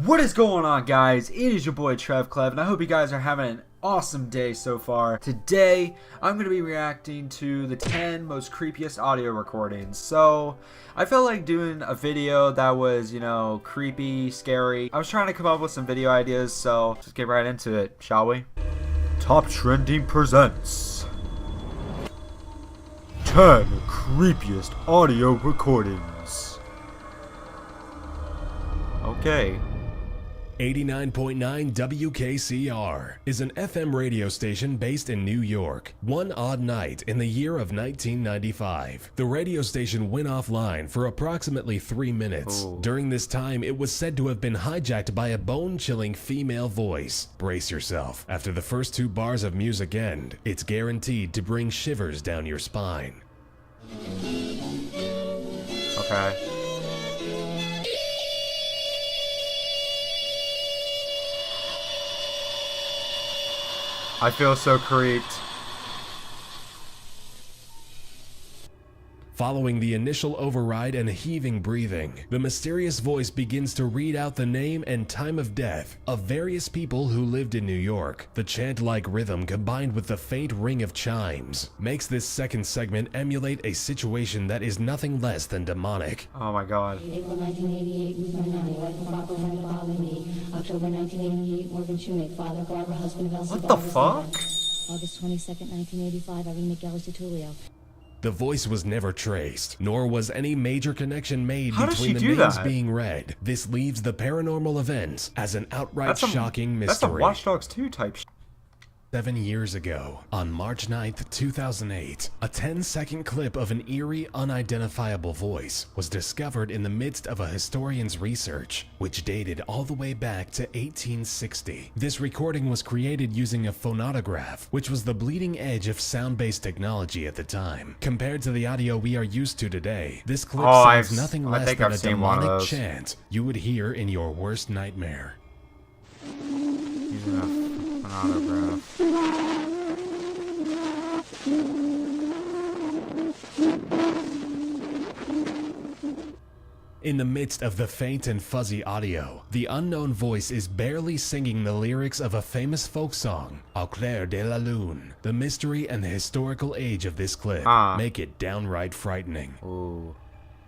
What is going on, guys? It is your boy Trev Clev, and I hope you guys are having an awesome day so far. Today, I'm going to be reacting to the 10 most creepiest audio recordings. So, I felt like doing a video that was, creepy, scary. I was trying to come up with some video ideas, so let's get right into it, shall we? Top Trending presents 10 creepiest audio recordings. Okay. 89.9 WKCR is an FM radio station based in New York. One odd night in the year of 1995, the radio station went offline for approximately 3 minutes. Ooh. During this time, it was said to have been hijacked by a bone-chilling female voice. Brace yourself. After the first 2 bars of music end, it's guaranteed to bring shivers down your spine. Okay. I feel so creeped. Following the initial override and heaving breathing, the mysterious voice begins to read out the name and time of death of various people who lived in New York. The chant-like rhythm combined with the faint ring of chimes makes this second segment emulate a situation that is nothing less than demonic. Oh my god. April 1988, Ruth Marinelli, wife of Barbara Brenda Baldini. October 1988, Morgan Shoemake, father of Barbara, husband of Elsie. What the Barbara's fuck? dad. August 22nd, 1985, Irene McGellis Tutulio. The voice was never traced, nor was any major connection made How does between she the do names that? being read. This leaves the paranormal events as an outright That's a shocking That's a mystery. Watch Dogs 2 type shit. 7 years ago, on March 9th, 2008, a 10-second clip of an eerie, unidentifiable voice was discovered in the midst of a historian's research, which dated all the way back to 1860. This recording was created using a phonautograph, which was the bleeding edge of sound-based technology at the time. Compared to the audio we are used to today, this clip sounds nothing I less think than I've a seen one of demonic those. chant you would hear in your worst nightmare. Using a phonograph. In the midst of the faint and fuzzy audio, the unknown voice is barely singing the lyrics of a famous folk song, Au clair de la lune. The mystery and the historical age of this clip make it downright frightening. Ooh.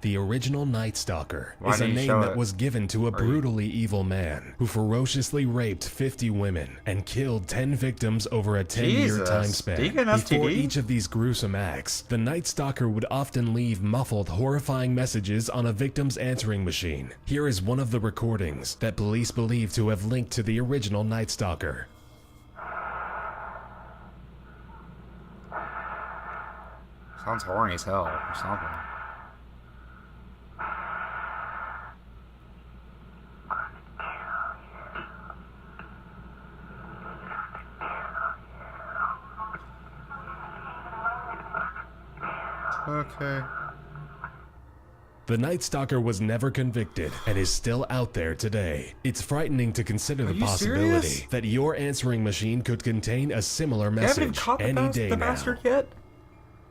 The original Night Stalker Why is a didn't you name show that it? was given to a brutally evil man who ferociously raped 50 women and killed 10 victims over a 10-year Jesus. time span. Did he get an Before STD? each of these gruesome acts, the Night Stalker would often leave muffled, horrifying messages on a victim's answering machine. Here is one of the recordings that police believe to have linked to the original Night Stalker. Sounds horny as hell or something. Okay. The Night Stalker was never convicted and is still out there today. It's frightening to consider the you possibility serious? that your answering machine could contain a similar They haven't even message caught the, any day the now. bastard yet?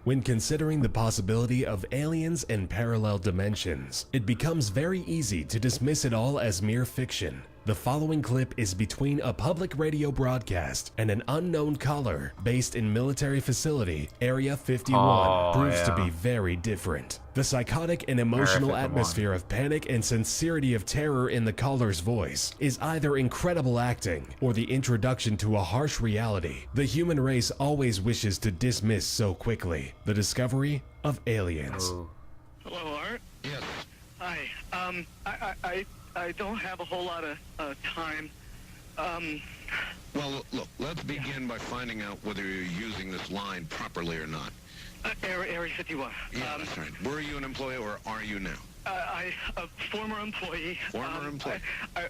When considering the possibility of aliens in parallel dimensions, it becomes very easy to dismiss it all as mere fiction. The following clip is between a public radio broadcast and an unknown caller based in military facility Area 51 proves to be very different. The psychotic and emotional Area 51. atmosphere of panic and sincerity of terror in the caller's voice is either incredible acting or the introduction to a harsh reality the human race always wishes to dismiss so quickly: the discovery of aliens. Ooh. Hello, Art. Yes. Hi. I don't have a whole lot of time. Well, look, let's begin by finding out whether you're using this line properly or not. Area 51. Yeah, that's right. Were you an employee or are you now? A former employee. Former employee.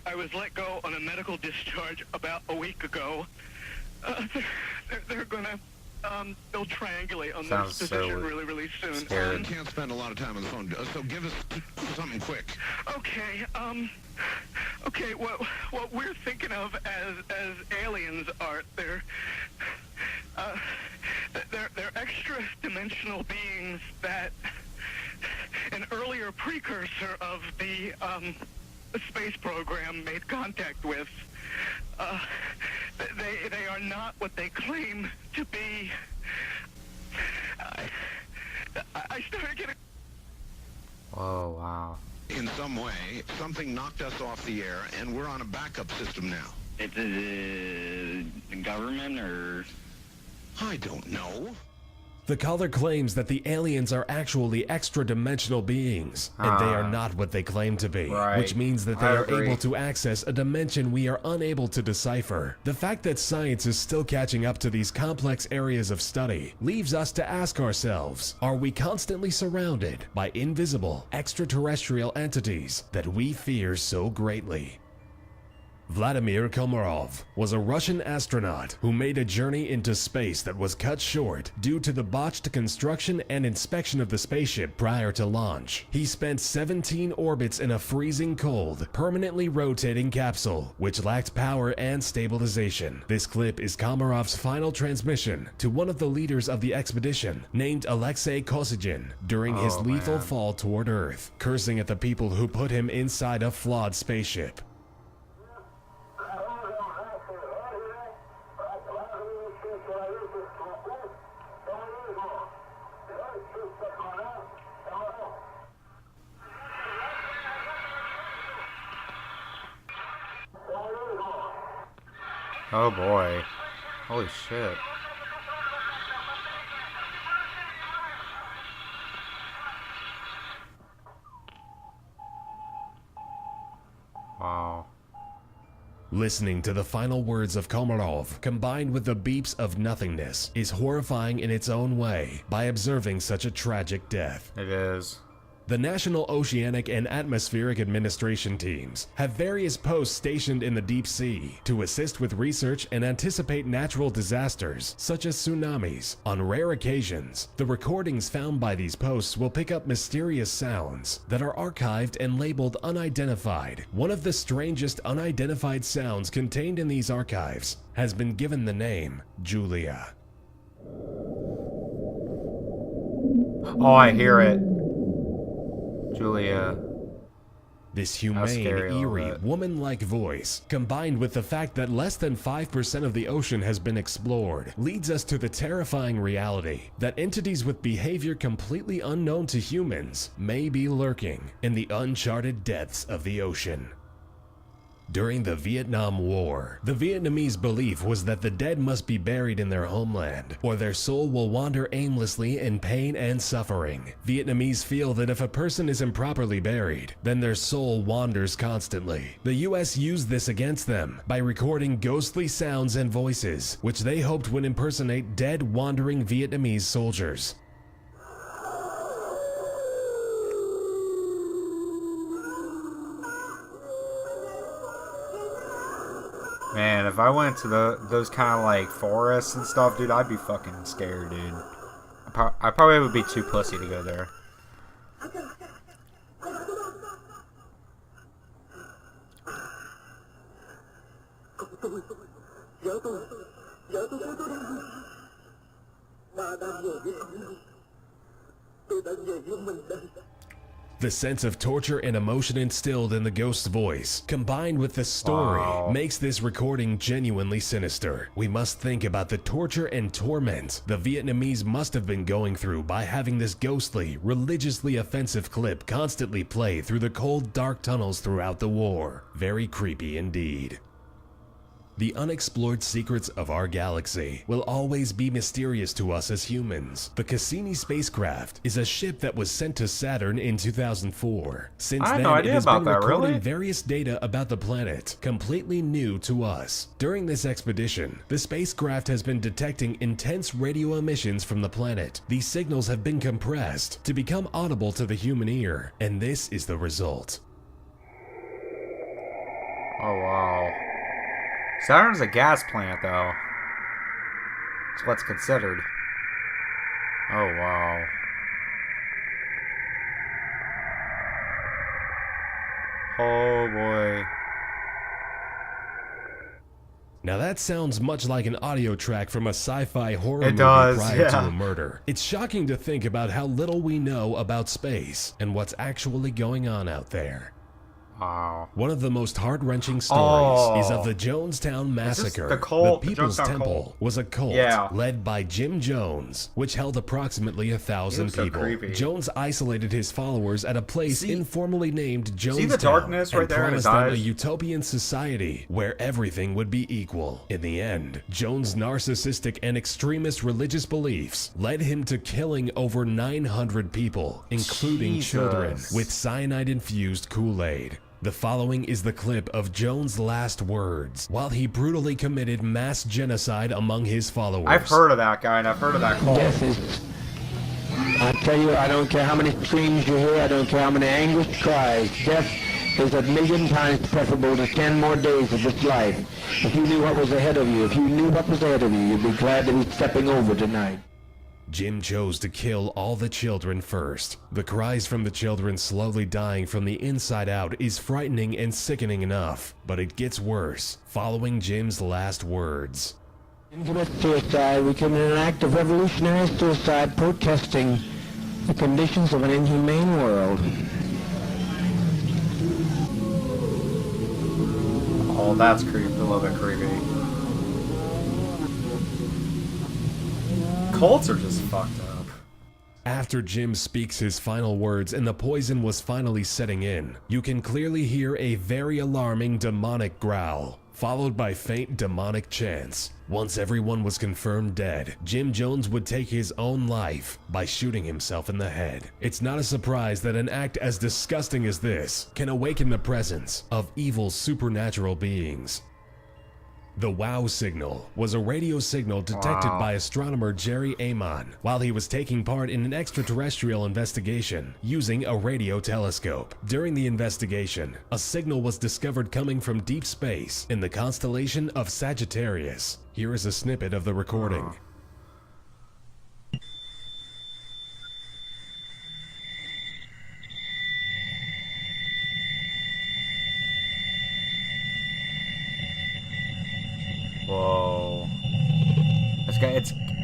I was let go on a medical discharge about a week ago. They're gonna they'll triangulate on Sounds this so position really soon. scared. You can't spend a lot of time on the phone, so give us something quick. Okay, okay, what we're thinking of as aliens are they're extra dimensional beings that an earlier precursor of the space program made contact with. They are not what they claim to be. I started getting... Oh, wow. In some way, something knocked us off the air, and we're on a backup system now. It's the government, or... I don't know. The caller claims that the aliens are actually extra-dimensional beings, and they are not what they claim to be, Right. which means that they I are agree. able to access a dimension we are unable to decipher. The fact that science is still catching up to these complex areas of study leaves us to ask ourselves, are we constantly surrounded by invisible, extraterrestrial entities that we fear so greatly? Vladimir Komarov was a Russian astronaut who made a journey into space that was cut short due to the botched construction and inspection of the spaceship prior to launch. He spent 17 orbits in a freezing cold, permanently rotating capsule, which lacked power and stabilization. This clip is Komarov's final transmission to one of the leaders of the expedition, named Alexei Kosygin, during his Oh, lethal man. fall toward Earth, cursing at the people who put him inside a flawed spaceship. Oh boy. Holy shit. Wow. Listening to the final words of Komarov, combined with the beeps of nothingness, is horrifying in its own way by observing such a tragic death. It is. The National Oceanic and Atmospheric Administration teams have various posts stationed in the deep sea to assist with research and anticipate natural disasters, such as tsunamis. On rare occasions, the recordings found by these posts will pick up mysterious sounds that are archived and labeled unidentified. One of the strangest unidentified sounds contained in these archives has been given the name Julia. Oh, I hear it. Julia. This scary humane, a little eerie, bit. woman-like voice, combined with the fact that less than 5% of the ocean has been explored, leads us to the terrifying reality that entities with behavior completely unknown to humans may be lurking in the uncharted depths of the ocean. During the Vietnam War, the Vietnamese belief was that the dead must be buried in their homeland, or their soul will wander aimlessly in pain and suffering. Vietnamese feel that if a person is improperly buried, then their soul wanders constantly. The US used this against them by recording ghostly sounds and voices, which they hoped would impersonate dead, wandering Vietnamese soldiers. Man, if I went to those kind of like forests and stuff, dude, I'd be fucking scared, dude. I probably would be too pussy to go there. The sense of torture and emotion instilled in the ghost's voice, combined with the story, Wow. makes this recording genuinely sinister. We must think about the torture and torment the Vietnamese must have been going through by having this ghostly, religiously offensive clip constantly play through the cold, dark tunnels throughout the war. Very creepy indeed. The unexplored secrets of our galaxy will always be mysterious to us as humans. The Cassini spacecraft is a ship that was sent to Saturn in 2004. Since I had then, no it idea has about been that, recording really? various data about the planet, completely new to us. During this expedition, the spacecraft has been detecting intense radio emissions from the planet. These signals have been compressed to become audible to the human ear, and this is the result. Oh, wow. Saturn's a gas planet, though. That's what's considered. Oh, wow. Oh, boy. Now that sounds much like an audio track from a sci-fi horror It movie does, prior to yeah. a murder. It's shocking to think about how little we know about space and what's actually going on out there. Wow. One of the most heart-wrenching stories is of the Oh. Jonestown Massacre. the cult? The People's Jonestown Temple cult? was a cult Yeah. led by Jim Jones, which held approximately 1,000 He was so people. creepy. Jones isolated his followers at a place See- informally named Jonestown see the darkness right and there in his promised them a eyes? utopian society where everything would be equal. In the end, Jones' narcissistic and extremist religious beliefs led him to killing over 900 people, including Jesus. children, with cyanide-infused Kool-Aid. The following is the clip of Jones' last words while he brutally committed mass genocide among his followers. I've heard of that guy, and I've heard of that cult. Death is, I tell you, I don't care how many screams you hear, I don't care how many anguished cries. Death is a million times preferable to 10 more days of this life. If you knew what was ahead of you, you'd be glad to be stepping over tonight. Jim chose to kill all the children first. The cries from the children slowly dying from the inside out is frightening and sickening enough, but it gets worse following Jim's last words. In commit suicide, we commit an act of revolutionary suicide protesting the conditions of an inhumane world. Oh, that's creepy. A little bit creepy. Cults are just fucked up. After Jim speaks his final words and the poison was finally setting in, you can clearly hear a very alarming demonic growl, followed by faint demonic chants. Once everyone was confirmed dead, Jim Jones would take his own life by shooting himself in the head. It's not a surprise that an act as disgusting as this can awaken the presence of evil supernatural beings. The WOW signal was a radio signal detected by astronomer Jerry Amon while he was taking part in an extraterrestrial investigation using a radio telescope. During the investigation, a signal was discovered coming from deep space in the constellation of Sagittarius. Here is a snippet of the recording. Whoa.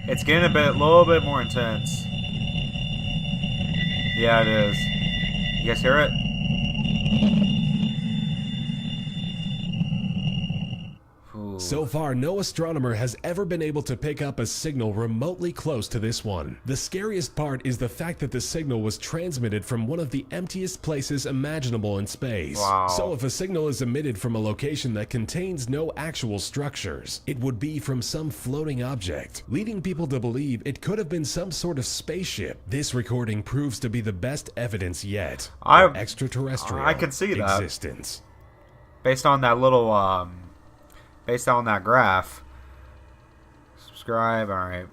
It's getting a little bit more intense. Yeah, it is. You guys hear it? Ooh. So far, no astronomer has ever been able to pick up a signal remotely close to this one. The scariest part is the fact that the signal was transmitted from one of the emptiest places imaginable in space. Wow. So if a signal is emitted from a location that contains no actual structures, it would be from some floating object, leading people to believe it could have been some sort of spaceship. This recording proves to be the best evidence yet of extraterrestrial I could see that. existence. Based on that little, based on that graph. Subscribe, alright.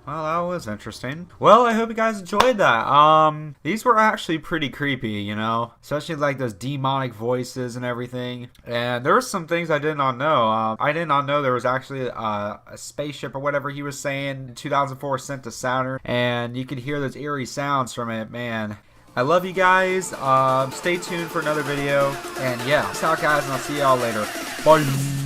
Well, that was interesting. Well, I hope you guys enjoyed that. These were actually pretty creepy, you know? Especially like those demonic voices and everything. And there were some things I did not know. I did not know there was actually a spaceship or whatever he was saying in 2004 sent to Saturn. And you could hear those eerie sounds from it, man. I love you guys. Stay tuned for another video. And yeah, peace out, guys, and I'll see y'all later. Bye.